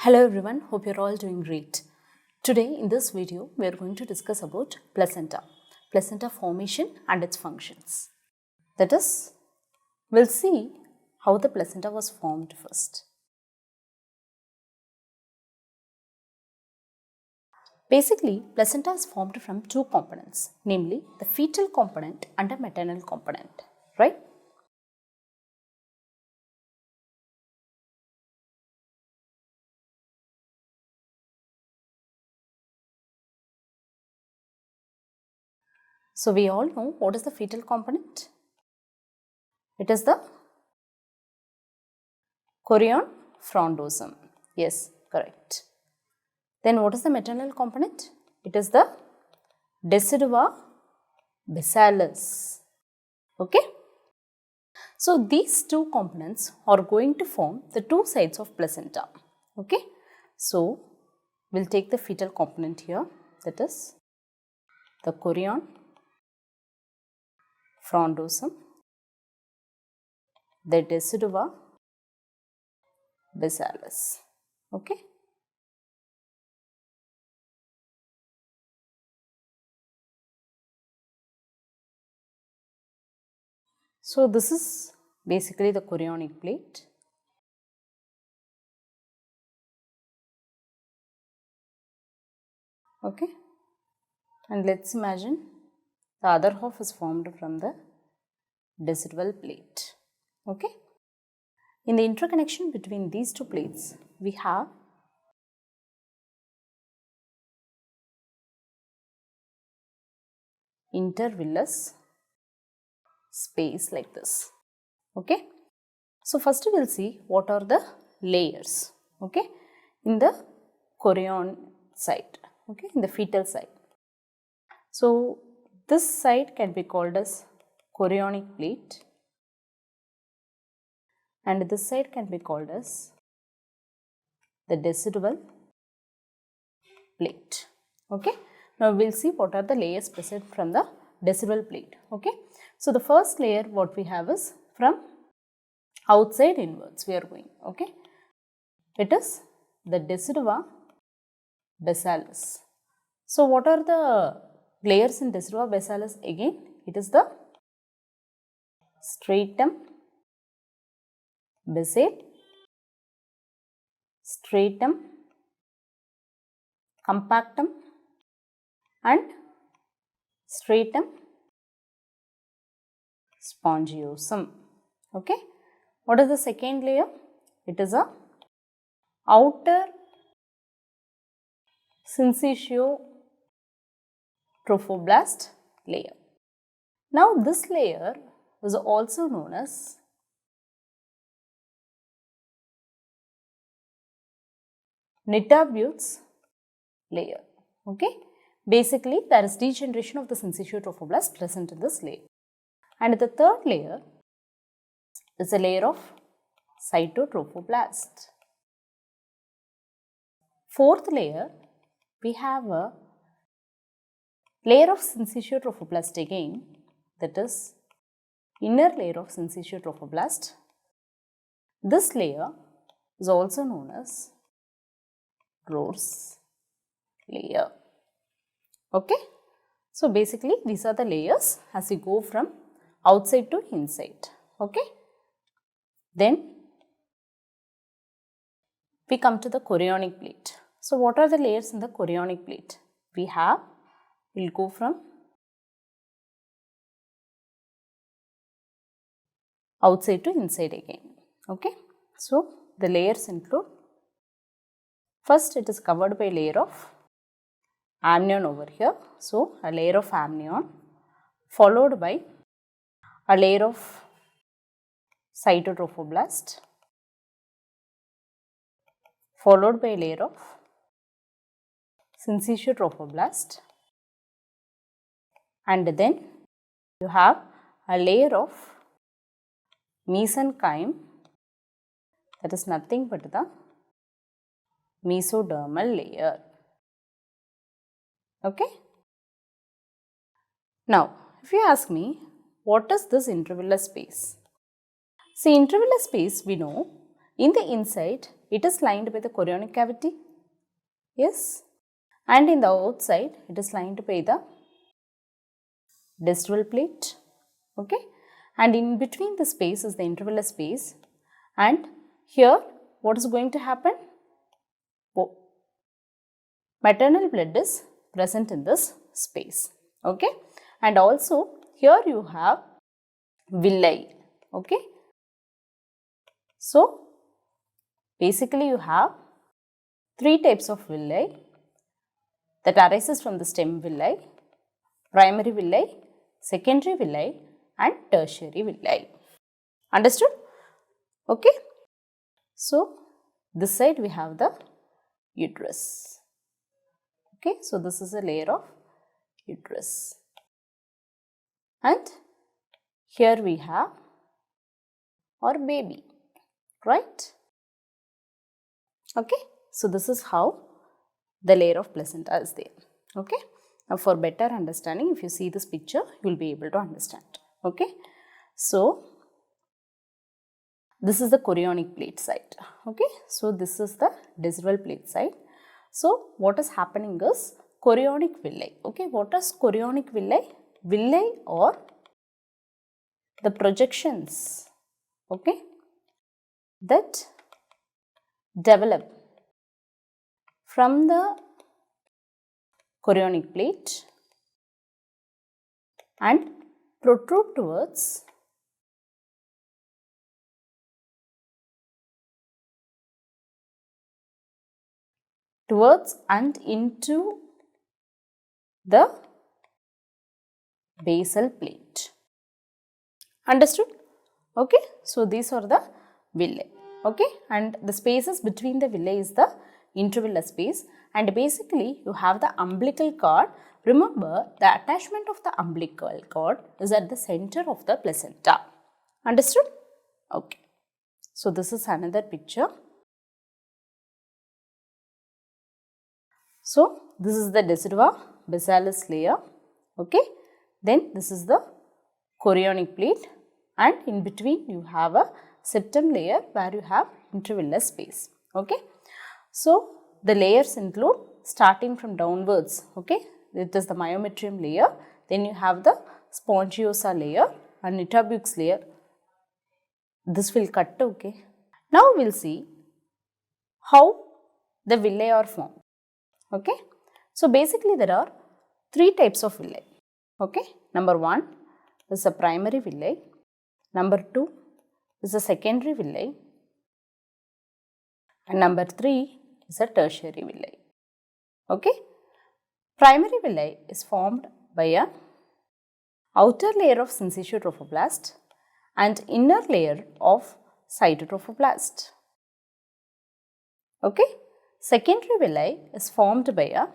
Hello everyone, hope you're all doing great. Today in this video, we are going to discuss about placenta formation and its functions. That is, we'll see how the placenta was formed first. Basically, placenta is formed from two components, namely the fetal component and a maternal component, right? So we all know what is the fetal component. It is the chorion frondosum. Yes, correct. Then what is the maternal component? It is the decidua basalis. Okay. So these two components are going to form the two sides of placenta. Okay. So we'll take the fetal component here, that is the chorion frondosum, the decidua basalis. Okay. So this is basically the chorionic plate. Okay. And let's imagine the other half is formed from the decidual plate. Okay. In the interconnection between these two plates, we have intervillous space like this. Okay. So first we will see what are the layers. Okay. In the chorion side. Okay. In the fetal side. So this side can be called as chorionic plate, and this side can be called as the decidual plate. Okay. Now we will see what are the layers present from the decidual plate. Okay. So the first layer what we have is from outside inwards we are going. Okay. It is the decidua basalis. So what are the layers in decidua basalis again? It is the stratum basale, stratum compactum and stratum spongiosum. Okay. What is the second layer? It is a outer syncytio trophoblast layer. Now this layer is also known as Nitabut's layer. Okay. Basically, there is degeneration of the syncytio trophoblast present in this layer. And the third layer is a layer of cytotrophoblast. Fourth layer, we have a layer of syncytio trophoblast again, that is inner layer of syncytio trophoblast. This layer is also known as Rohr's layer. Okay. So basically these are the layers as we go from outside to inside. Okay. Then we come to the chorionic plate. So what are the layers in the chorionic plate? We'll go from outside to inside again. Okay. So the layers include, first it is covered by a layer of amnion over here. So a layer of amnion followed by a layer of cytotrophoblast followed by a layer of syncytio trophoblast, and then you have a layer of mesenchyme, that is nothing but the mesodermal layer. Okay. Now, if you ask me, what is this intervillous space? See, intervillous space we know In the inside, it is lined by the chorionic cavity. Yes. And in the outside, it is lined by the decidual plate. Okay. And in between the space is the intervillous space. And here, what is going to happen? Maternal blood is present in this space. Okay. And also, here you have villi. Okay. So, basically you have 3 types of villi that arises from the stem villi: primary villi, secondary villi and tertiary villi. Understood? Okay. So, this side we have the uterus. Okay. So, this is a layer of uterus. And here we have our baby, right? Okay. So, this is how the layer of placenta is there. Okay. Now, for better understanding, if you see this picture, you will be able to understand. Okay. So, this is the chorionic plate side. Okay. So, this is the decidual plate side. So, what is happening is chorionic villi. Okay. What is chorionic villi? Villi or the projections, okay, that develop from the chorionic plate and protrude towards and into the basal plate. Understood? Okay. So, these are the villi. Okay. And the spaces between the villi is the intervillous space, and basically you have the umbilical cord. Remember, the attachment of the umbilical cord is at the center of the placenta. Understood? Okay. So, this is another picture. So, this is the decidua basalis layer. Okay. Then this is the chorionic plate, and in between you have a septum layer where you have intervillous space. Okay. So, the layers include starting from downwards. Okay. It is the myometrium layer. Then you have the spongiosa layer and nitabux layer. This will cut. Okay. Now, we will see how the villi are formed. Okay. So, basically there are 3 types of villi. Okay. Number 1 is a primary villi. Number 2 is a secondary villi. And number 3 is a tertiary villi. Okay. Primary villi is formed by a outer layer of syncytial trophoblast and inner layer of cytotrophoblast. Okay. Secondary villi is formed by a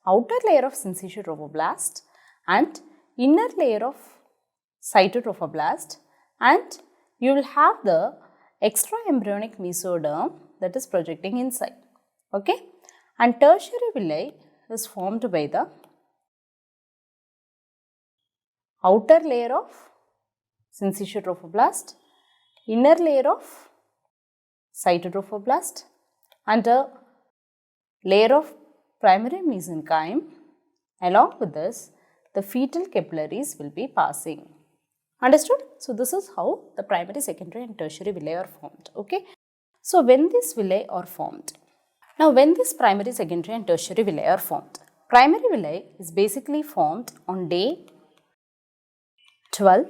outer layer of syncytial trophoblast and inner layer of cytotrophoblast, and you will have the extraembryonic mesoderm that is projecting inside. Okay. And tertiary villi is formed by the outer layer of syncytial trophoblast, inner layer of cytotrophoblast and a layer of primary mesenchyme. Along with this, the fetal capillaries will be passing. Understood? So, this is how the primary, secondary and tertiary villi are formed. Okay. So, when these villi are formed, now when these primary, secondary and tertiary villi are formed, primary villi is basically formed on day 12,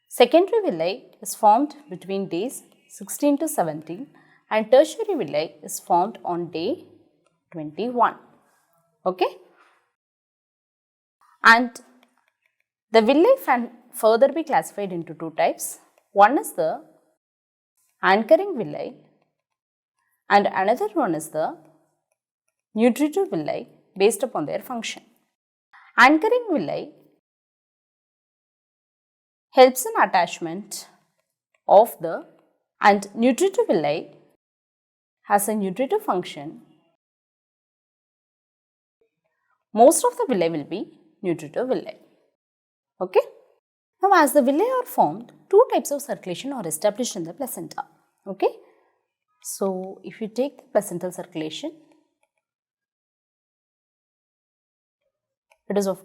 secondary villi is formed between days 16 to 17 and tertiary villi is formed on day 21. Okay. And the villi can further be classified into 2 types. One is the anchoring villi and another one is the nutritive villi based upon their function. Anchoring villi helps in attachment of the, and nutritive villi has a nutritive function. Most of the villi will be nutritive villi. Okay. Now, as the villi are formed, 2 types of circulation are established in the placenta. Okay. So, if you take the placental circulation, it is of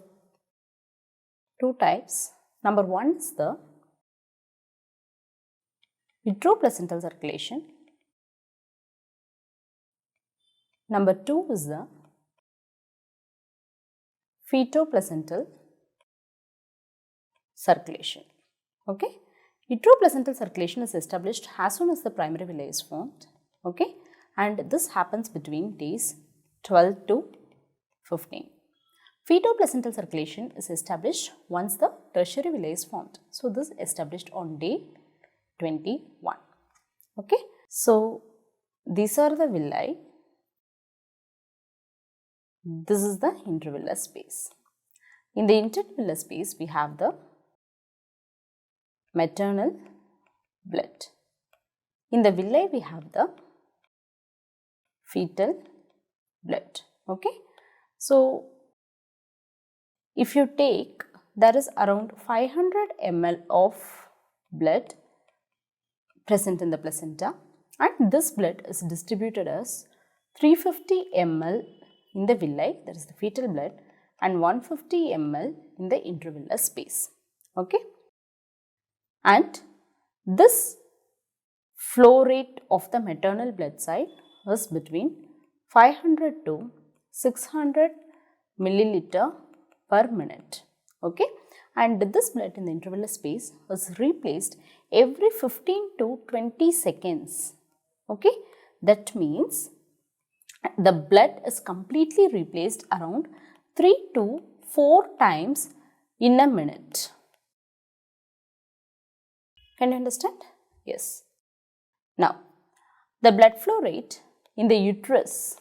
two types. Number one is the uteroplacental circulation. Number two is the fetoplacental circulation. Okay. Uteroplacental circulation is established as soon as the primary villi is formed. Okay. And this happens between days 12 to 15. Fetoplacental circulation is established once the tertiary villi is formed. So, this is established on day 21. Okay. So, these are the villi. This is the intervillar space. In the intervillar space, we have the maternal blood. In the villi, we have the fetal blood. Okay. So, if you take, there is around 500 ml of blood present in the placenta, and this blood is distributed as 350 ml in the villi, that is the fetal blood, and 150 ml in the intervillar space. Okay. And this flow rate of the maternal blood side is between 500 to 600 milliliter per minute. Okay. And this blood in the intervillar space is replaced every 15 to 20 seconds. Okay. That means the blood is completely replaced around 3 to 4 times in a minute. Can you understand? Yes. Now, the blood flow rate in the uterus,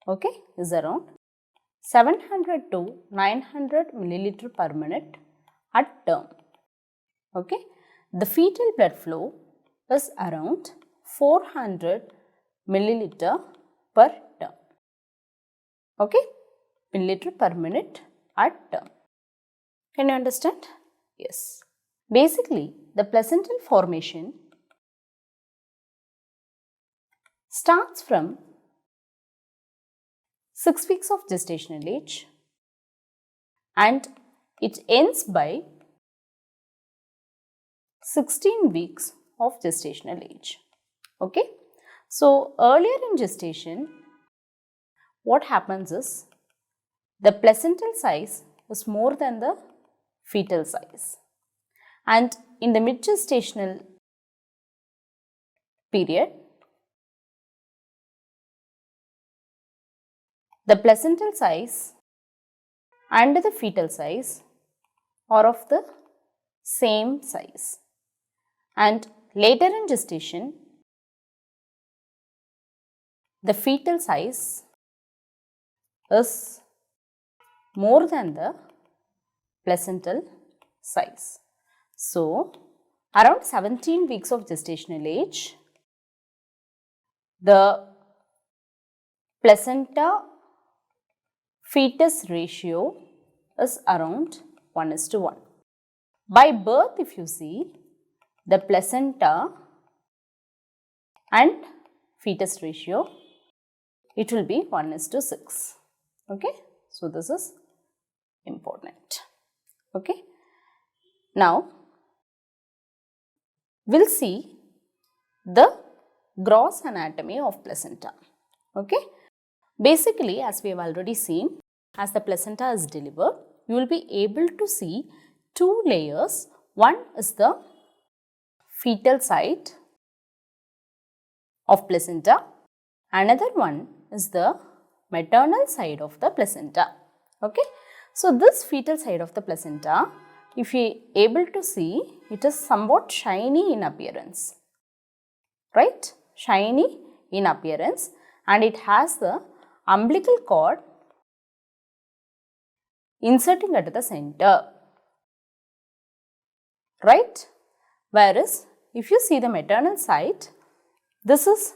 okay, is around 700 to 900 milliliter per minute at term. Okay. The fetal blood flow is around 400 milliliter per term. Okay. Milliliter per minute at term. Can you understand? Yes. Basically, the placental formation starts from 6 weeks of gestational age and it ends by 16 weeks of gestational age. Okay. So, earlier in gestation, what happens is the placental size is more than the fetal size, and in the mid-gestational period, the placental size and the fetal size are of the same size, and later in gestation, the fetal size is more than the placental size. So, around 17 weeks of gestational age, the placenta fetus ratio is around 1:1. By birth, if you see, the placenta and fetus ratio, it will be 1:6. Okay. So, this is important. Okay. Now, we will see the gross anatomy of placenta. Okay. Basically, as we have already seen, as the placenta is delivered, you will be able to see two layers. One is the fetal side of placenta, another one is the maternal side of the placenta. Okay. So, this fetal side of the placenta, if you are able to see, it is somewhat shiny in appearance, right? Shiny in appearance, and it has the umbilical cord inserting at the center, right? Whereas, if you see the maternal side, this is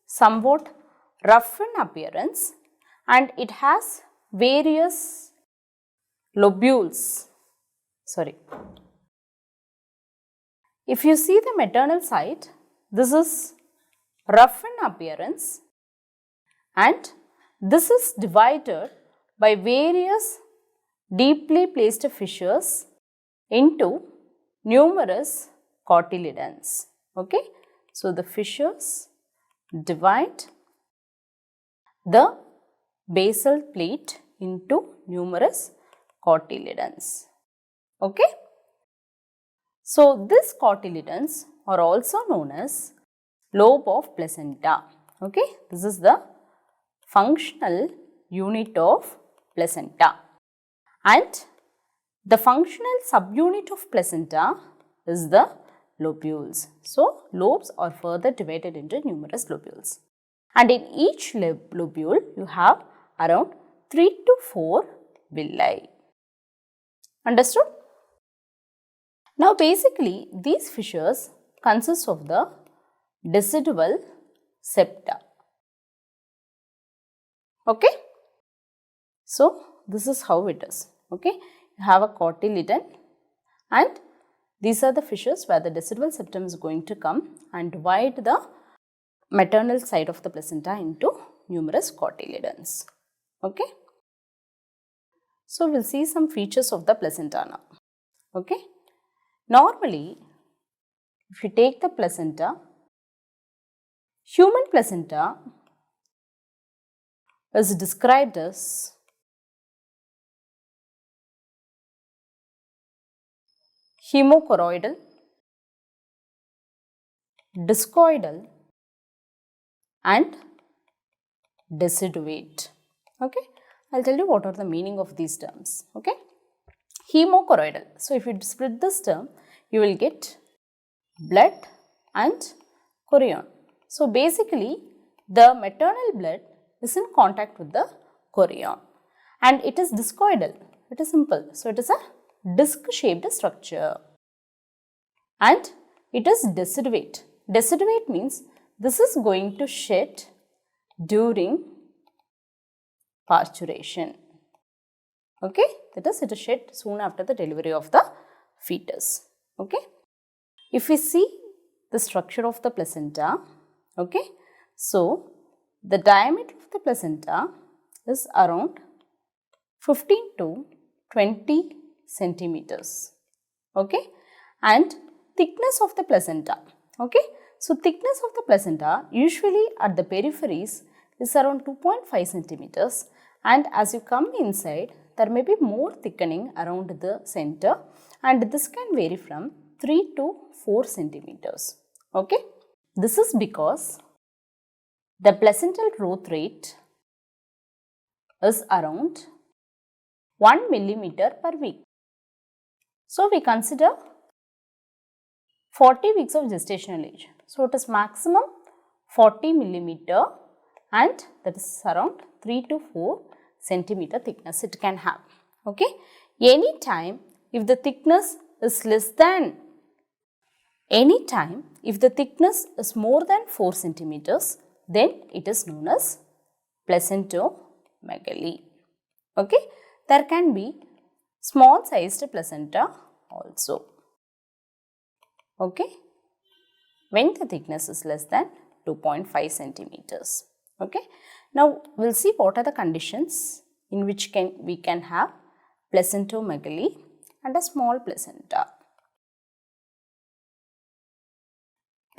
somewhat rough in appearance and it has various lobules. If you see the maternal side, this is rough in appearance, and this is divided by various deeply placed fissures into numerous cotyledons. Okay, so the fissures divide the basal plate into numerous cotyledons. Okay, so these cotyledons are also known as lobe of placenta. Okay, this is the functional unit of placenta, and the functional subunit of placenta is the lobules. So, lobes are further divided into numerous lobules, and in each lobule you have around 3 to 4 villi. Understood? Now, basically these fissures consist of the decidual septa. Okay? So, this is how it is. Okay? You have a cotyledon, and these are the fissures where the decidual septum is going to come and divide the maternal side of the placenta into numerous cotyledons. Okay? So, we will see some features of the placenta now. Okay? Normally, if you take the placenta, human placenta is described as hemochoroidal, discoidal and deciduate. Okay, I'll tell you what are the meaning of these terms. Okay, hemochoroidal. So if you split this term, you will get blood and chorion. So basically, the maternal blood is in contact with the chorion, and it is discoidal. It is simple. So it is a disc-shaped structure, and it is deciduate. Deciduate means this is going to shed during parturition. Okay, that is, it is shed soon after the delivery of the fetus. Okay, if we see the structure of the placenta, okay, so the diameter of the placenta is around 15 to 20 centimeters. Okay, and thickness of the placenta. Okay, so thickness of the placenta usually at the peripheries is around 2.5 centimeters, and as you come inside, there may be more thickening around the center, and this can vary from 3 to 4 centimeters. Okay, this is because the placental growth rate is around 1 millimeter per week. So we consider 40 weeks of gestational age. So it is maximum 40 millimeter, and that is around 3 to 4 centimeter thickness it can have. Okay, anytime if the thickness is less than, if the thickness is more than 4 centimeters, then it is known as placentomegaly. Okay, there can be small sized placenta also. Okay, when the thickness is less than 2.5 centimeters. Okay, now we will see what are the conditions in which we can have placentomegaly and a small placenta.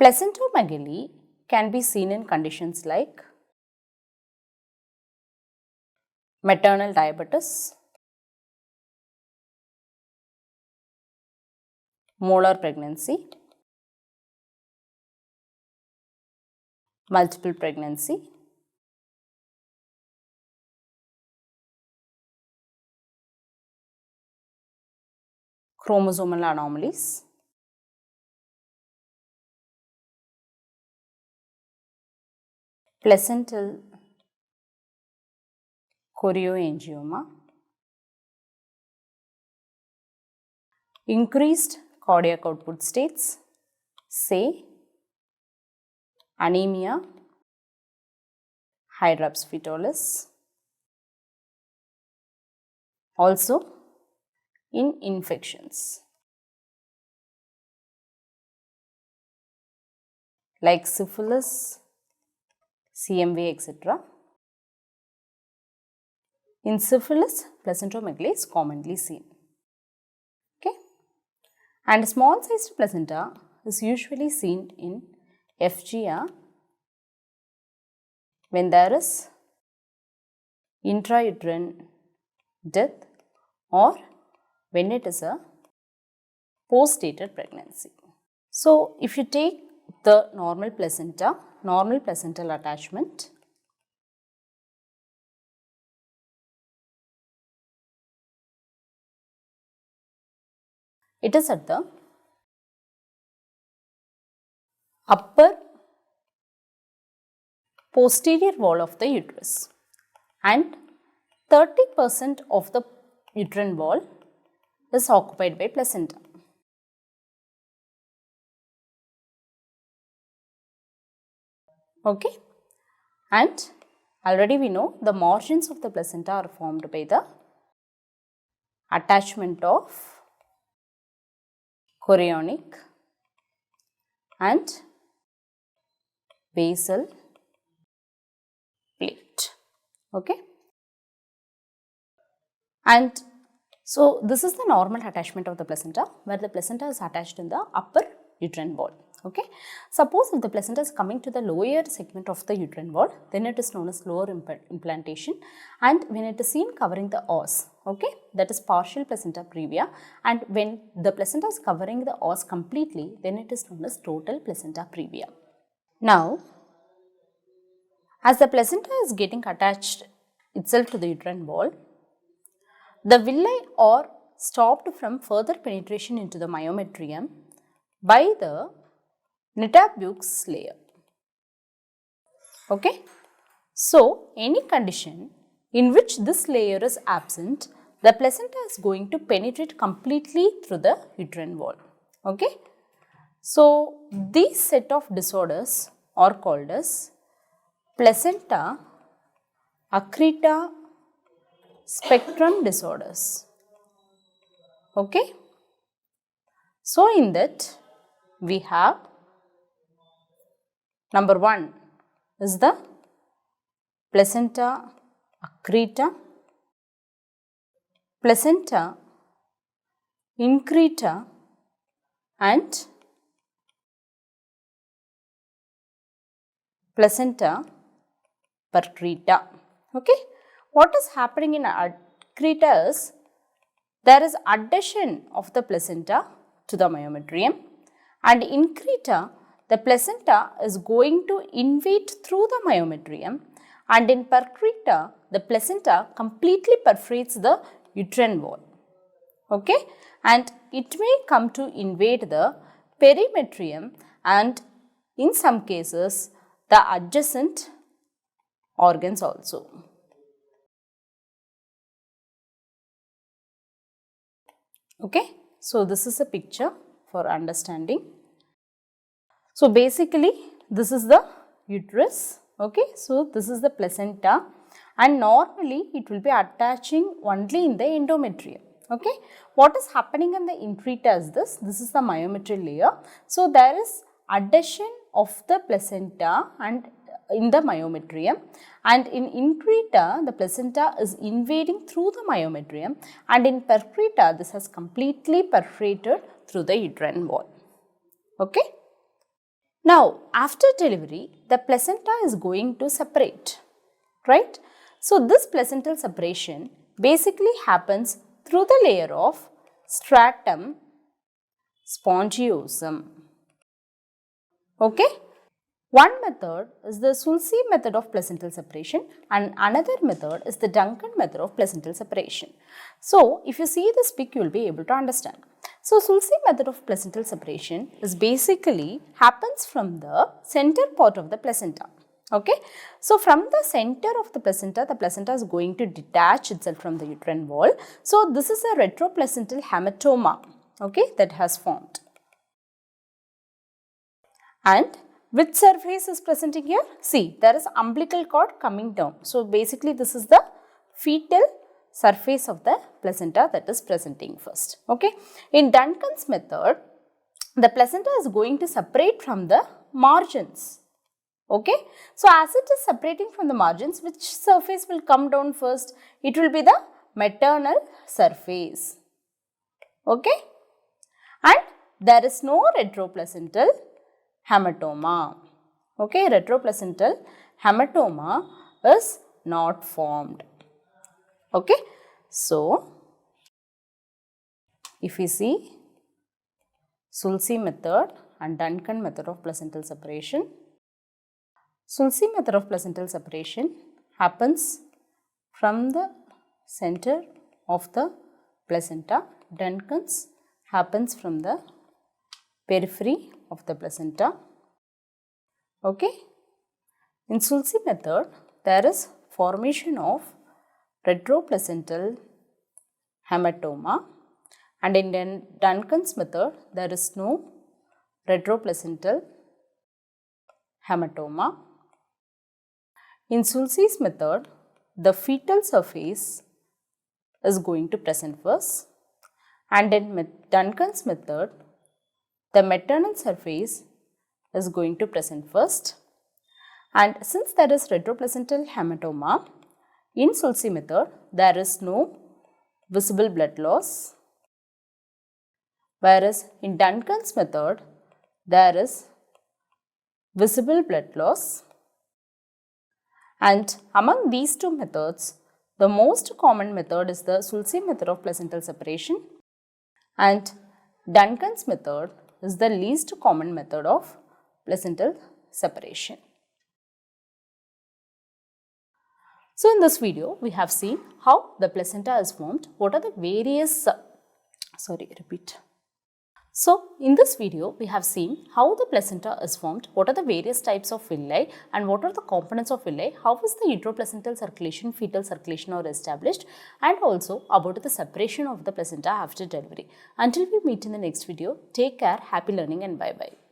Placentomegaly can be seen in conditions like maternal diabetes, molar pregnancy, multiple pregnancy, chromosomal anomalies, placental chorioangioma, increased cardiac output states, say anemia, hydrops fetolis, also in infections like syphilis, CMV, etc. In syphilis, placentomegaly is commonly seen. Okay. And small sized placenta is usually seen in FGR when there is intrauterine death or when it is a postdated pregnancy. So, if you take the normal placental attachment, it is at the upper posterior wall of the uterus and 30% of the uterine wall is occupied by placenta. Okay, and already we know the margins of the placenta are formed by the attachment of chorionic and basal plate. Okay, and so this is the normal attachment of the placenta, where the placenta is attached in the upper uterine wall. Okay, suppose if the placenta is coming to the lower segment of the uterine wall, then it is known as lower implantation, and when it is seen covering the os, okay, that is partial placenta previa, and when the placenta is covering the os completely, then it is known as total placenta previa. Now, as the placenta is getting attached itself to the uterine wall, the villi are stopped from further penetration into the myometrium by the Nitabuk's layer. Okay. So, any condition in which this layer is absent, the placenta is going to penetrate completely through the uterine wall. Okay. So, these set of disorders are called as placenta Accreta spectrum disorders. Okay. So, in that we have number 1 is the placenta accreta, placenta increta and placenta percreta. Okay. What is happening in accreta is there is adhesion of the placenta to the myometrium, and in accreta the placenta is going to invade through the myometrium, and in percreta the placenta completely perforates the uterine wall. Okay, and it may come to invade the perimetrium and in some cases the adjacent organs also. Okay, so this is a picture for understanding. So basically this is the uterus. Okay, so this is the placenta, and normally it will be attaching only in the endometrium. Okay, what is happening in the increta is this is the myometrial layer. So there is adhesion of the placenta and in the myometrium, and in increta the placenta is invading through the myometrium, and in percreta this has completely perforated through the uterine wall. Okay. Now, after delivery, the placenta is going to separate, right? So, this placental separation basically happens through the layer of stratum spongiosum. Okay? One method is the Sulci method of placental separation, and another method is the Duncan method of placental separation. So, if you see this pic, you will be able to understand. So, Sulci method of placental separation is basically happens from the center part of the placenta. Okay. So, from the center of the placenta is going to detach itself from the uterine wall. So, this is a retroplacental hematoma, okay, that has formed. And which surface is presenting here? See, there is umbilical cord coming down. So, basically this is the fetal surface of the placenta that is presenting first. Okay. In Duncan's method, the placenta is going to separate from the margins. Okay. So, as it is separating from the margins, which surface will come down first? It will be the maternal surface. Okay. And there is no retroplacental hematoma. Okay. Retroplacental hematoma is not formed. Okay. So, if we see Sulci method and Duncan method of placental separation. Sulci method of placental separation happens from the center of the placenta. Duncan's happens from the periphery of the placenta. Okay. In Sulci method, there is formation of retroplacental hematoma, and in Duncan's method, there is no retroplacental hematoma. In Sulci's method, the fetal surface is going to present first, and in Duncan's method, the maternal surface is going to present first. And since there is retroplacental hematoma, in Sulci method, there is no visible blood loss, whereas in Duncan's method, there is visible blood loss. And among these two methods, the most common method is the Sulci method of placental separation, and Duncan's method is the least common method of placental separation. So, in this video, we have seen how the placenta is formed, what are the various, So, in this video, we have seen how the placenta is formed, what are the various types of villi and what are the components of villi, how is the uteroplacental circulation, fetal circulation are established, and also about the separation of the placenta after delivery. Until we meet in the next video, take care, happy learning and bye-bye.